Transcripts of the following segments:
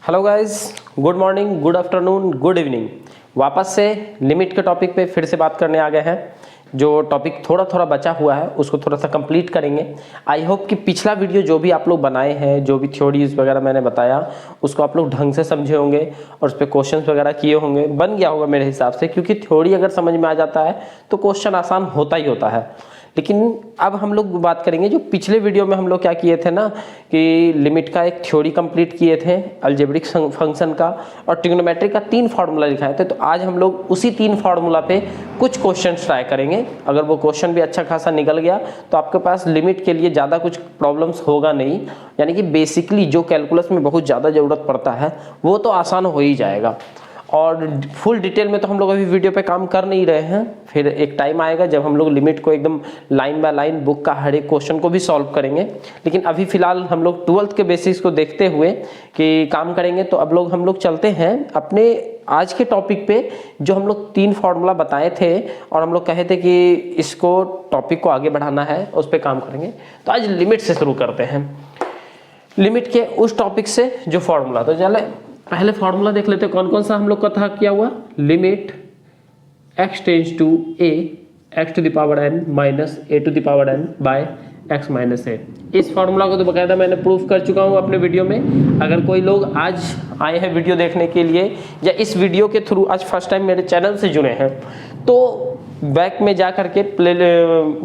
Hello guys, good morning, good afternoon, good evening. वापस से limit के टॉपिक पे फिर से बात करने आ गए हैं। जो टॉपिक थोड़ा थोड़ा बचा हुआ है उसको थोड़ा सा कंप्लीट करेंगे। आई होप कि पिछला वीडियो जो भी आप लोग बनाए हैं, जो भी थ्योरीज वगैरह मैंने बताया, उसको आप लोग ढंग से समझे होंगे और उस पर क्वेश्चंस वगैरह किए होंगे। बन गया होगा मेरे हिसाब से, क्योंकि थ्योरी अगर समझ में आ जाता है तो क्वेश्चन आसान होता ही होता है। लेकिन अब हम लोग बात करेंगे जो पिछले वीडियो में हम लोग क्या किए थे ना, कि लिमिट का एक थ्योरी कंप्लीट किए थे, अलजेब्रिक फंक्शन का और ट्रिग्नोमेट्री का 3 फार्मूला लिखाए थे। तो आज हम लोग उसी 3 फार्मूला पे कुछ क्वेश्चन ट्राई करेंगे। अगर वो क्वेश्चन भी अच्छा खासा निकल गया तो आपके पास लिमिट के लिए ज़्यादा कुछ प्रॉब्लम्स होगा नहीं। यानी कि बेसिकली जो कैलकुलस में बहुत ज़्यादा ज़रूरत पड़ता है वो तो आसान हो ही जाएगा। और फुल डिटेल में तो हम लोग अभी वीडियो पे काम कर नहीं रहे हैं। फिर एक टाइम आएगा जब हम लोग लिमिट को एकदम लाइन बाय लाइन बुक का हर एक क्वेश्चन को भी सॉल्व करेंगे। लेकिन अभी फिलहाल हम लोग 12th के बेसिस को देखते हुए कि काम करेंगे। तो अब हम लोग चलते हैं अपने आज के टॉपिक पे, जो हम लोग 3 फार्मूला बताए थे और हम लोग कहे थे कि इसको टॉपिक को आगे बढ़ाना है, उस पर काम करेंगे। तो आज लिमिट से शुरू करते हैं, लिमिट के उस टॉपिक से जो फार्मूला। तो चले पहले फार्मूला देख लेते हैं कौन कौन सा हम लोग का था किया हुआ। Limit x tends to a x to the power n minus a to the power n by x minus a। इस फार्मूला को तो बकायदा मैंने प्रूफ कर चुका हूँ अपने वीडियो में। अगर कोई लोग आज आए हैं वीडियो देखने के लिए या इस वीडियो के थ्रू आज फर्स्ट टाइम मेरे चैनल से जुड़े हैं, तो बैक में जा करके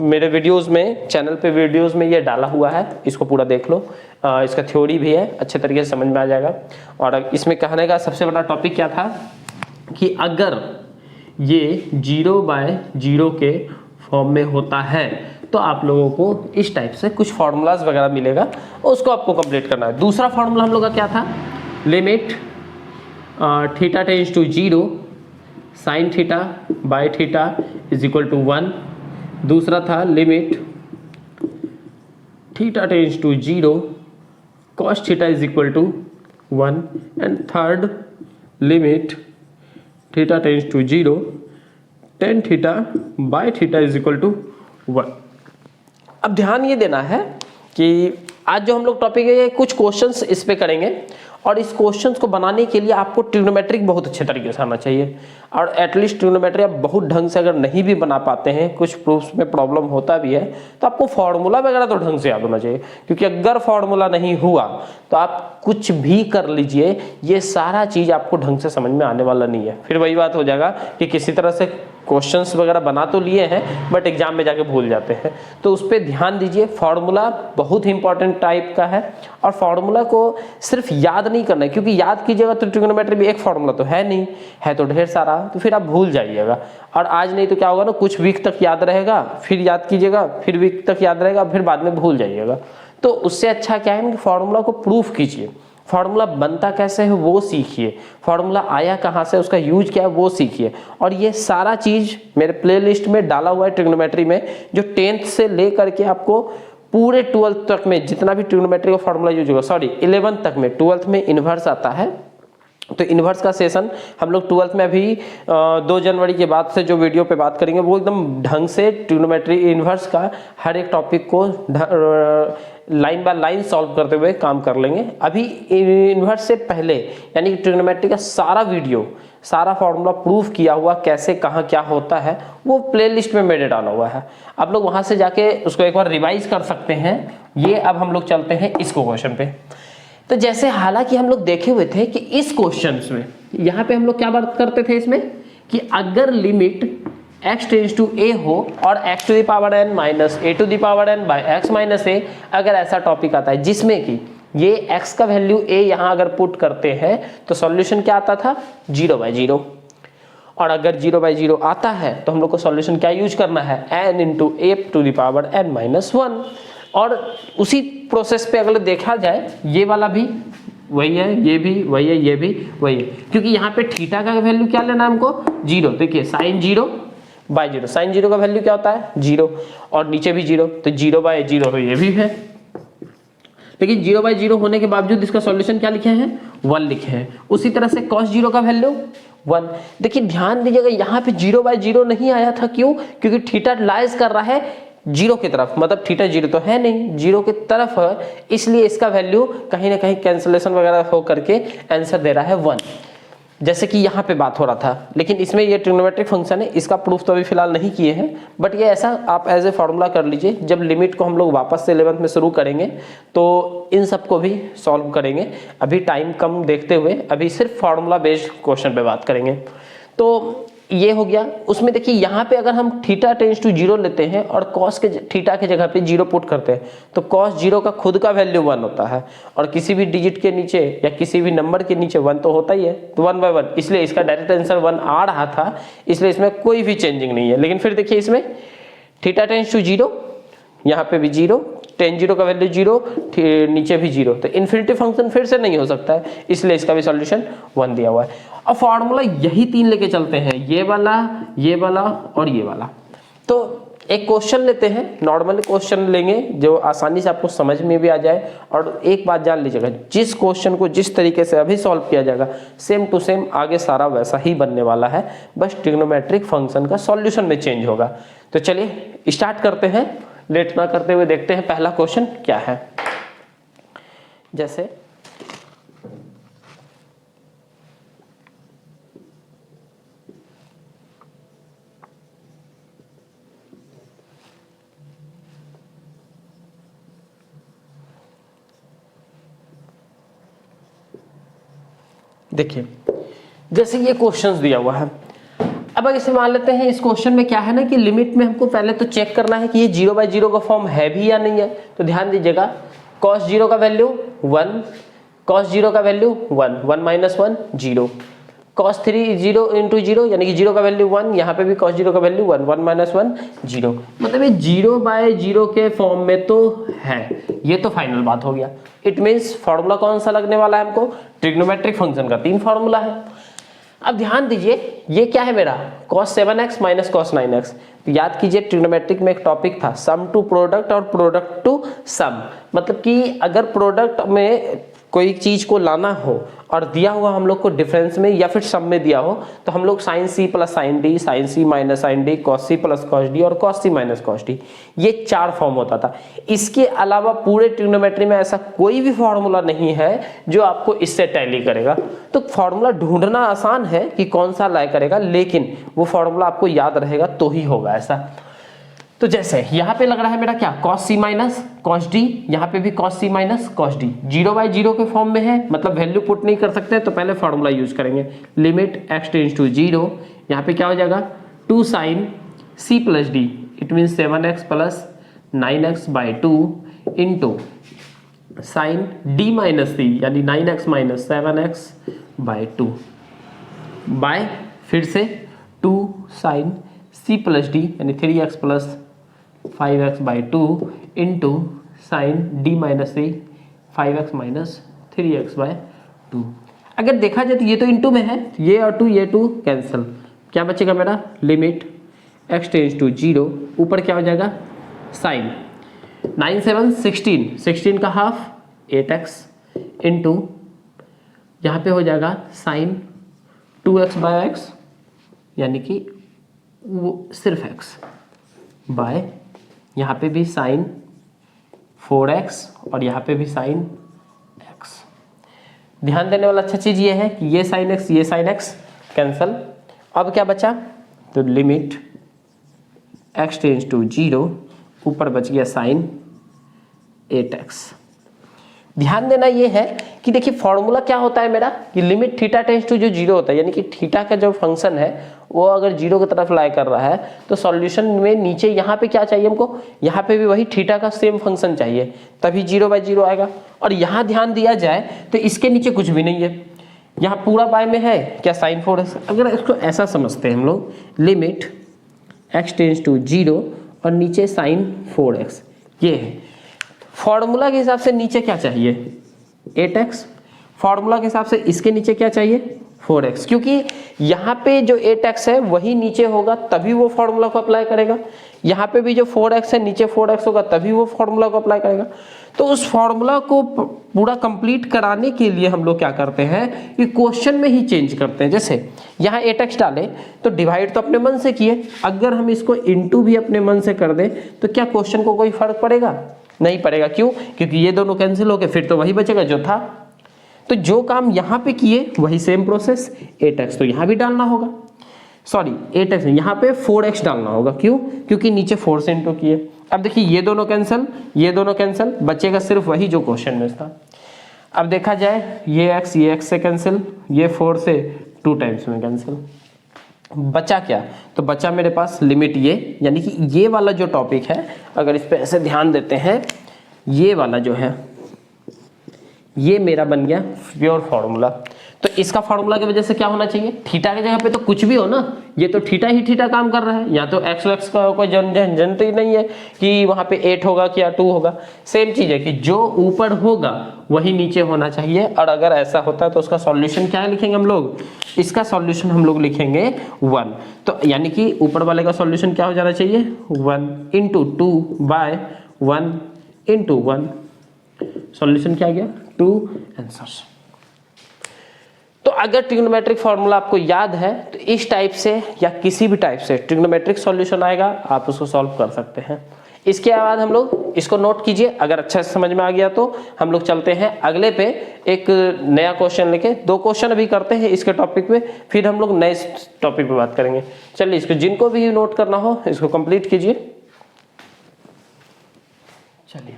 मेरे वीडियोस में, चैनल पे वीडियोस में ये डाला हुआ है, इसको पूरा देख लो। इसका थ्योरी भी है, अच्छे तरीके से समझ में आ जाएगा। और इसमें कहने का सबसे बड़ा टॉपिक क्या था कि अगर ये 0/0 के फॉर्म में होता है तो आप लोगों को इस टाइप से कुछ फार्मूलाज वगैरह मिलेगा, उसको आपको कंप्लीट करना है। दूसरा फार्मूला हम लोग का क्या था, limit theta tends to 0 sine theta by theta is equal to 1। दूसरा था limit theta tends to 0 cos theta is equal to 1। And third limit theta tends to 0 tan theta by theta is equal to 1। अब ध्यान ये देना है कि आज जो हम लोग टॉपिक है कुछ क्वेश्चंस इस पे करेंगे, और इस क्वेश्चंस को बनाने के लिए आपको ट्रिग्नोमेट्रिक बहुत अच्छे तरीके से आना चाहिए। और एटलीस्ट ट्रिग्नोमेट्री आप बहुत ढंग से अगर नहीं भी बना पाते हैं, कुछ प्रूफ्स में प्रॉब्लम होता भी है, तो आपको फार्मूला वगैरह तो ढंग से याद होना चाहिए। क्योंकि अगर फार्मूला नहीं हुआ तो आप कुछ भी कर लीजिए, ये सारा चीज आपको ढंग से समझ में आने वाला नहीं है। फिर वही बात हो जाएगा कि किसी तरह से क्वेश्चंस वगैरह बना तो लिए हैं बट एग्जाम में जाके भूल जाते हैं। तो उस पर ध्यान दीजिए, फार्मूला बहुत ही इंपॉर्टेंट टाइप का है। और फार्मूला को सिर्फ याद नहीं करना है, क्योंकि याद कीजिएगा तो ट्रिग्नोमेट्री में एक फार्मूला तो है नहीं, है तो ढेर सारा, तो फिर आप भूल जाइएगा। और आज नहीं तो क्या होगा ना, कुछ वीक तक याद रहेगा, फिर याद कीजिएगा, फिर वीक तक याद रहेगा, फिर बाद में भूल जाइएगा। तो उससे अच्छा क्या है कि फार्मूला को प्रूफ कीजिए, फार्मूला बनता कैसे है वो सीखिए, फार्मूला आया कहाँ से, उसका यूज क्या है वो सीखिए। और ये सारा चीज मेरे प्लेलिस्ट में डाला हुआ है ट्रिग्नोमेट्री में, जो 10th से लेकर के आपको पूरे 12th तक में जितना भी ट्रिग्नोमेट्री का फार्मूला यूज होगा, सॉरी 11th तक में, 12th में इन्वर्स आता है। तो इन्वर्स का सेशन हम लोग 12th में अभी 2 जनवरी के बाद से जो वीडियो पे बात करेंगे वो एकदम ढंग से ट्रिग्नोमेट्री इन्वर्स का हर एक टॉपिक को लाइन बाय लाइन सॉल्व करते हुए काम कर लेंगे। अभी इन्वर्स से पहले यानी कि ट्रिग्नोमेट्री का सारा वीडियो, सारा फार्मूला प्रूफ किया हुआ कैसे कहाँ क्या होता है, वो प्लेलिस्ट में मैंने डाला हुआ है। आप लोग वहां से जाके उसको एक बार रिवाइज कर सकते हैं। ये अब हम लोग चलते हैं इस क्वेश्चन पे। तो जैसे हालांकि हम लोग देखे हुए थे कि इस क्वेश्चन में यहाँ पे हम लोग क्या बात करते थे इसमें, कि अगर limit x tends to a हो और x to the power n minus a to the power n by x minus a, अगर ऐसा टॉपिक आता है जिसमें कि ये x का वैल्यू a यहाँ अगर पुट करते हैं तो सॉल्यूशन क्या आता था, 0/0। और अगर 0/0 आता है तो हम लोग को सॉल्यूशन क्या यूज करना है, n into a to the power n minus 1। और उसी प्रोसेस पे अगर देखा जाए, ये वाला भी वही है, ये भी वही है, ये भी वही है, क्योंकि यहाँ पे थीटा का वैल्यू क्या लेना है हमको, 0। देखिए साइन 0/0, साइन 0 का वैल्यू क्या होता है, 0, और नीचे भी 0, तो 0/0 तो ये भी है। लेकिन 0/0 होने के बावजूद इसका सॉल्यूशन क्या लिखे हैं, 1 लिखे हैं। उसी तरह से cos 0 का वैल्यू 1। देखिए ध्यान दीजिएगा यहाँ पे 0/0 नहीं आया था, क्यों, क्योंकि थीटा लाइज कर रहा है जीरो की तरफ, मतलब थीटा जीरो तो है नहीं, जीरो की तरफ है, इसलिए इसका वैल्यू कहीं ना कहीं कैंसलेशन वगैरह हो करके आंसर दे रहा है 1, जैसे कि यहाँ पे बात हो रहा था। लेकिन इसमें ये ट्रिग्नोमेट्रिक फंक्शन है, इसका प्रूफ तो अभी फिलहाल नहीं किए हैं, बट ये ऐसा आप एज ए फॉर्मूला कर लीजिए। जब लिमिट को हम लोग वापस से 11th में शुरू करेंगे तो इन सब को भी सॉल्व करेंगे। अभी टाइम कम देखते हुए अभी सिर्फ फार्मूला बेस्ड क्वेश्चन पे बात करेंगे। तो ये हो गया। उसमें देखिए यहाँ पे अगर हम थीटा टेंड्स टू जीरो लेते हैं और कॉस के थीटा के जगह पे जीरो पुट करते हैं तो कॉस जीरो का खुद का वैल्यू 1 होता है, और किसी भी डिजिट के नीचे या किसी भी नंबर के नीचे 1 तो होता ही है, तो 1/1, इसलिए इसका डायरेक्ट आंसर 1 आ रहा था, इसलिए इसमें कोई भी चेंजिंग नहीं है। लेकिन फिर देखिए इसमें थीटा टेंड्स टू जीरो, यहाँ पे भी जीरो, टेन जीरो का वैल्यू जीरो, नीचे भी जीरो, तो इन्फिनिटी फंक्शन फिर से नहीं हो सकता है, इसलिए इसका भी सॉल्यूशन 1 दिया हुआ है। अब फॉर्मूला यही 3 लेके चलते हैं, ये वाला और ये वाला। तो एक क्वेश्चन लेते हैं, नॉर्मल क्वेश्चन लेंगे जो आसानी से आपको समझ में भी आ जाए। और एक बात जान लीजिएगा, जिस क्वेश्चन को जिस तरीके से अभी सॉल्व किया जाएगा सेम टू सेम आगे सारा वैसा ही बनने वाला है, बस ट्रिग्नोमेट्रिक फंक्शन का सॉल्यूशन में चेंज होगा। तो चलिए स्टार्ट करते हैं, लेट ना करते हुए देखते हैं पहला क्वेश्चन क्या है। जैसे देखिए, जैसे ये क्वेश्चंस दिया हुआ है, अब अगर इसे मान लेते हैं, इस क्वेश्चन में क्या है ना कि लिमिट में हमको पहले तो चेक करना है कि ये 0/0 का फॉर्म है भी या नहीं है। तो ध्यान दीजिएगा, cos 0 का वैल्यू 1, cos 0 का वैल्यू 1, 1 - 1 0, cos 3 0 × 0 यानी कि 0 का वैल्यू 1, यहाँ पे भी cos 0 का वैल्यू 1, 1 - 1 0, मतलब ये 0/0 के फॉर्म में तो है। ये तो फाइनल बात हो गया। इट मीन्स फॉर्मूला कौन सा लगने वाला है हमको, ट्रिग्नोमेट्रिक फंक्शन का 3 फॉर्मूला है। अब ध्यान दीजिए, ये क्या है मेरा cos 7x - cos 9x। याद कीजिए ट्रिग्नोमेट्रिक में एक टॉपिक था सम टू प्रोडक्ट और प्रोडक्ट टू सम, मतलब कि अगर प्रोडक्ट में कोई चीज को लाना हो और दिया हुआ हम लोग को डिफरेंस में या फिर सम में दिया हो, तो हम लोग sin c + sin d, sin c - sin d, cos c + cos d और cos c - cos d, ये 4 फॉर्म होता था। इसके अलावा पूरे ट्रिग्नोमेट्री में ऐसा कोई भी फॉर्मूला नहीं है जो आपको इससे टैली करेगा। तो फॉर्मूला ढूंढना आसान है कि कौन सा लाया करेगा, लेकिन वो फॉर्मूला आपको याद रहेगा तो ही होगा ऐसा। तो जैसे यहाँ पे लग रहा है मेरा क्या cos c - cos d, यहाँ पे भी cos c - cos d 0/0 के फॉर्म में है, मतलब वैल्यू पुट नहीं कर सकते, तो पहले फॉर्मूला यूज करेंगे। लिमिट x टेंड्स टू 0, यहाँ पे क्या हो जाएगा 2 sin c + d, it mean 7x + 9x/2 into sin d - c यानी 9x - 7x/2 बाय फिर से 2 sin c + d यानी 3x + 5x/2 into sin d - c 5x - 3x/2। अगर देखा जाए तो ये तो इंटू में है, ये और 2 ये 2 कैंसिल, क्या बचेगा मेरा लिमिट x टेंड्स टू 0, ऊपर क्या हो जाएगा sin 9 7 16, 16 का हाफ 8x इंटू यहाँ पे हो जाएगा sin 2x/x यानी कि वो सिर्फ x बाय यहाँ पे भी sin 4x और यहाँ पे भी sin x। ध्यान देने वाला अच्छा चीज ये है कि ये sin x कैंसल। अब क्या बचा, तो लिमिट x टेंड्स टू 0, ऊपर बच गया sin 8x। ध्यान देना ये है कि देखिए फॉर्मूला क्या होता है मेरा कि लिमिट थीटा टेंड्स टू जो 0 होता है, यानी कि थीटा का जो फंक्शन है वो अगर 0 की तरफ लाई कर रहा है तो सॉल्यूशन में नीचे यहाँ पे क्या चाहिए हमको, यहाँ पे भी वही थीटा का सेम फंक्शन चाहिए, तभी 0/0 आएगा। और यहाँ ध्यान दिया जाए तो इसके नीचे कुछ भी नहीं है, यहाँ पूरा बाय में है क्या sin 4x। अगर इसको ऐसा समझते हैं हम लोग, लिमिट x टेंड्स टू 0 और नीचे sin 4x, ये है फॉर्मूला के हिसाब से नीचे क्या चाहिए 8x, फॉर्मूला के हिसाब से इसके नीचे क्या चाहिए 4x, क्योंकि यहाँ पे जो 8x है वही नीचे होगा तभी वो फॉर्मूला को अप्लाई करेगा, यहाँ पे भी जो 4x है नीचे 4x होगा तभी वो फॉर्मूला को अप्लाई करेगा। तो उस फॉर्मूला को पूरा कंप्लीट कराने के लिए हम लोग क्या करते हैं कि क्वेश्चन में ही चेंज करते हैं। जैसे यहाँ 8x डाले तो डिवाइड तो अपने मन से किए, अगर हम इसको इनटू भी अपने मन से कर दें तो क्या क्वेश्चन को कोई फर्क पड़ेगा? नहीं पड़ेगा। क्यों? क्योंकि ये दोनों कैंसिल हो गए, फिर तो वही बचेगा जो था। तो जो काम यहाँ पे किए वही सेम प्रोसेस, 8x तो यहाँ भी डालना होगा, सॉरी 8x यहाँ पे 4x डालना होगा। क्यों? क्योंकि नीचे 4 से इंटू किए। अब देखिए ये दोनों कैंसिल, ये दोनों कैंसिल, बचेगा सिर्फ वही जो क्वेश्चन में था। अब देखा जाए ये x से कैंसिल, ये 4 से 2 टाइम्स में कैंसिल, बचा क्या? तो बचा मेरे पास लिमिट ये, यानी कि ये वाला जो टॉपिक है अगर इस पे ऐसे ध्यान देते हैं, ये वाला जो है ये मेरा बन गया प्योर फॉर्मूला। तो इसका फॉर्मूला की वजह से क्या होना चाहिए? थीटा की जगह पे तो कुछ भी हो ना, ये तो थीटा ही थीटा काम कर रहा है, या तो x का कोई झंझट ही नहीं है कि वहां पे 8 होगा कि या 2 होगा। सेम चीज है कि जो ऊपर होगा वही नीचे होना चाहिए, और अगर ऐसा होता है तो उसका सॉल्यूशन क्या लिखेंगे हम लोग? इसका सॉल्यूशन हम लोग लिखेंगे 1। तो यानी कि ऊपर वाले का सॉल्यूशन क्या हो जाना चाहिए? 1 इंटू 2/1 इंटू 1। सॉल्यूशन क्या गया? 2 आंसर्स। तो अगर ट्रिग्नोमेट्रिक फॉर्मूला आपको याद है तो इस टाइप से या किसी भी टाइप से ट्रिग्नोमेट्रिक सॉल्यूशन आएगा, आप उसको सॉल्व कर सकते हैं। इसके बाद हम लोग इसको नोट कीजिए, अगर अच्छा से समझ में आ गया तो हम लोग चलते हैं अगले पे, एक नया क्वेश्चन लेके। 2 क्वेश्चन अभी करते हैं इसके टॉपिक पे, फिर हम लोग नए टॉपिक पे बात करेंगे। चलिए इसको जिनको भी नोट करना हो इसको कंप्लीट कीजिए। चलिए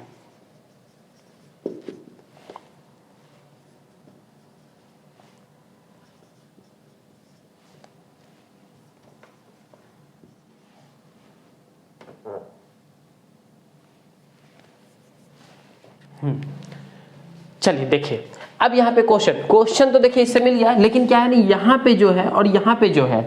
चलिए देखिए, अब यहाँ पे क्वेश्चन तो देखिए इससे मिल गया, लेकिन क्या है नहीं, यहाँ पे जो है और यहाँ पे जो है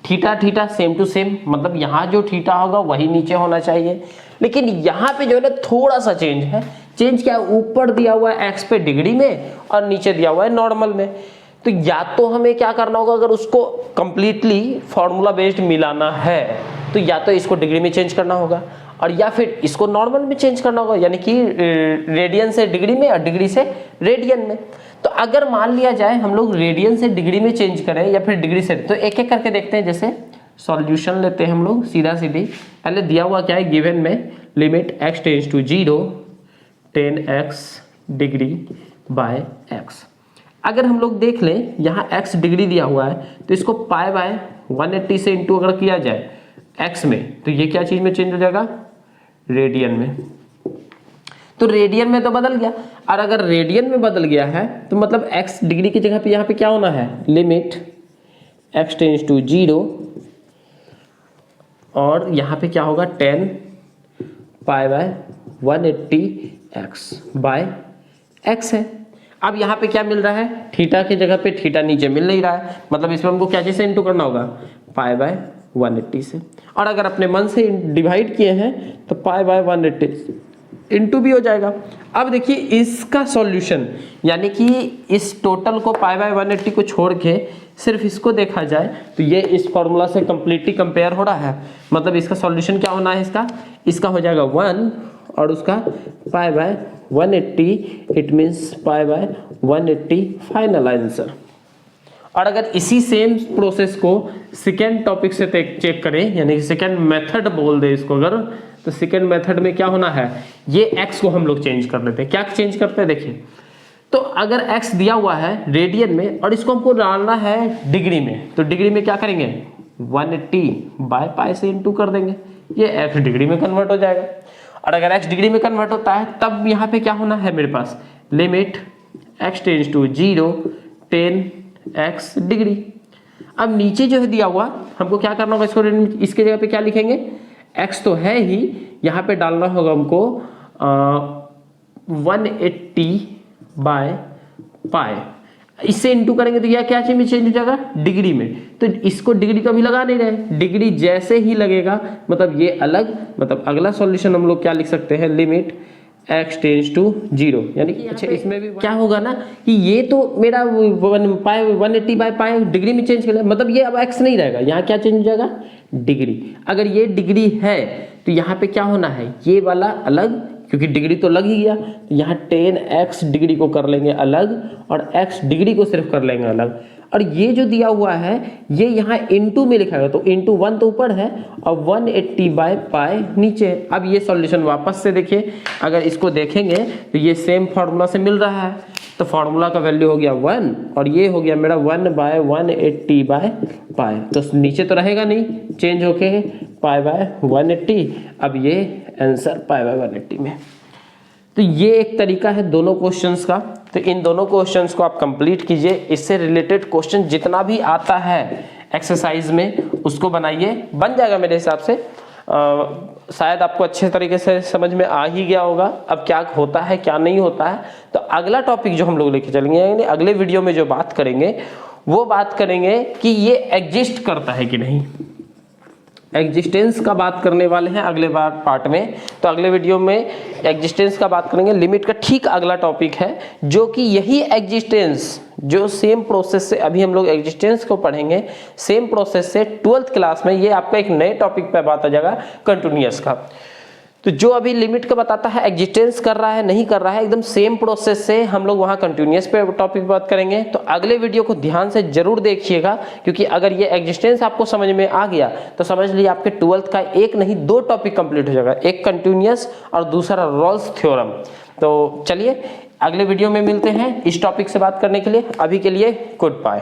theta theta same to same, मतलब यहाँ जो थीटा होगा वही नीचे होना चाहिए। लेकिन यहाँ पे जो है ना थोड़ा सा चेंज है। चेंज क्या है? ऊपर दिया हुआ है एक्स पे डिग्री में और नीचे दिया हुआ है नॉर्मल में। तो या तो हमें क्या करना होगा, अगर उसको कंप्लीटली फॉर्मूला बेस्ड मिलाना है तो या तो इसको डिग्री में चेंज करना होगा और या फिर इसको नॉर्मल में चेंज करना होगा, यानी कि रेडियन से डिग्री में और डिग्री से रेडियन में। तो अगर मान लिया जाए हम लोग रेडियन से डिग्री में चेंज करें या फिर डिग्री से, तो एक एक करके देखते हैं। जैसे सॉल्यूशन लेते हैं हम लोग सीधा सीधी, पहले दिया हुआ क्या है गिवन में, limit x tends to 0 10x degree by x। अगर हम लोग देख लें यहाँ x डिग्री दिया हुआ है तो इसको पाई बाय 180 से इंटू अगर किया जाए x में, तो ये क्या चीज में चेंज हो जाएगा? रेडियन में। तो रेडियन में तो बदल गया, और अगर रेडियन में बदल गया है तो मतलब x डिग्री की जगह पे यहाँ पे क्या होना है? लिमिट x टेंड्स टू 0 और यहाँ पे क्या होगा? 10 pi by 180x bye x है। अब यहाँ पे क्या मिल रहा है? थीटा की जगह पे थीटा नीचे मिल नहीं रहा है, मतलब इसमें हमको क्या चीज से इंटू करना होगा? पाई बाय 180 से। और अगर अपने मन से डिवाइड किए हैं तो पाई बाय 180 इंटू भी हो जाएगा। अब देखिए इसका सॉल्यूशन, यानी कि इस टोटल को पाई बाय 180 को छोड़ के सिर्फ इसको देखा जाए तो ये इस फॉर्मूला से कंप्लीटली कंपेयर हो रहा है। मतलब इसका सॉल्यूशन क्या होना है? इसका हो जाएगा 1 और उसका pi by 180, it means pi by 180 final answer. और अगर इसी सेम प्रोसेस को सेकेंड टॉपिक से चेक करें, यानी कि सेकेंड मेथड बोल दे इसको अगर, तो सेकेंड मेथड में क्या होना है? ये x को हम लोग चेंज कर लेते हैं। क्या चेंज करते हैं? देखिए, तो अगर x दिया हुआ है रेडियन में और इसको हमको डालना है डिग्री में, तो डिग्री में क्या करेंगे? 180 बाय पाई से इंटू कर देंगे, ये x डिग्री में कन्वर्ट हो जाएगा। और अगर x डिग्री में कन्वर्ट होता है तब यहाँ पे क्या होना है मेरे पास? Limit x tends to 0 10x degree. अब नीचे जो है दिया हुआ हमको क्या करना होगा? इसके जगह पे क्या लिखेंगे? x तो है ही, यहाँ पे डालना होगा हमको 180 बाय पाई। इससे इंटू करेंगे तो यह क्या चीज में चेंज हो जाएगा? डिग्री में। तो इसको डिग्री तो अभी लगा नहीं रहे, डिग्री जैसे ही लगेगा मतलब ये अलग, मतलब अगला सॉल्यूशन हम लोग क्या लिख सकते हैं? लिमिट x टेंस टू 0, यानी कि अच्छा इसमें भी क्या होगा ना कि ये तो मेरा 180 बाई पाई डिग्री में चेंज कर लिया, मतलब ये अब x नहीं रहेगा, यहाँ क्या चेंज हो जाएगा, डिग्री। अगर ये डिग्री है तो यहाँ पे क्या होना है, ये वाला अलग, क्योंकि डिग्री तो लग ही गया, तो यहाँ 10x डिग्री को कर लेंगे अलग और x डिग्री को सिर्फ कर लेंगे अलग। और ये जो दिया हुआ है ये यहाँ इनटू में लिखा है, तो इनटू 1 तो ऊपर है और 180 बाई पाई नीचे है। अब ये सॉल्यूशन वापस से देखिए, अगर इसको देखेंगे तो ये सेम फार्मूला से मिल रहा है, तो फार्मूला का वैल्यू हो गया 1 और ये हो गया मेरा 1 बाय 180 बाय पाई, तो नीचे तो रहेगा नहीं, चेंज होके पाई बाय 180। अब ये आंसर पाई बाय 180 में। तो ये एक तरीका है दोनों क्वेश्चंस का। तो इन दोनों क्वेश्चंस को आप कंप्लीट कीजिए, इससे रिलेटेड क्वेश्चन जितना भी आता है एक्सरसाइज में उसको बनाइए, बन जाएगा मेरे हिसाब से। शायद आपको अच्छे तरीके से समझ में आ ही गया होगा अब क्या होता है क्या नहीं होता है। तो अगला टॉपिक जो हम लोग लेके चलेंगे, यानी अगले वीडियो में जो बात करेंगे वो बात करेंगे कि ये एग्जिस्ट करता है कि नहीं, एग्जिस्टेंस का बात करने वाले हैं अगले बार पार्ट में। तो अगले वीडियो में एग्जिस्टेंस का बात करेंगे, लिमिट का ठीक अगला टॉपिक है, जो कि यही एग्जिस्टेंस जो सेम प्रोसेस से अभी हम लोग एग्जिस्टेंस को पढ़ेंगे, सेम प्रोसेस से 12th क्लास में ये आपका एक नए टॉपिक पे बात आ जाएगा कंटिन्यूअस का। तो जो अभी लिमिट का बताता है एग्जिस्टेंस कर रहा है नहीं कर रहा है, एकदम सेम प्रोसेस से हम लोग वहाँ कंटिन्यूअस पे टॉपिक बात करेंगे। तो अगले वीडियो को ध्यान से जरूर देखिएगा, क्योंकि अगर ये एग्जिस्टेंस आपको समझ में आ गया तो समझ लीजिए आपके 12th का एक नहीं 2 टॉपिक कंप्लीट हो जाएगा, एक कंटिन्यूअस और दूसरा रॉल्स थ्योरम। तो चलिए अगले वीडियो में मिलते हैं इस टॉपिक से बात करने के लिए। अभी के लिए गुड बाय।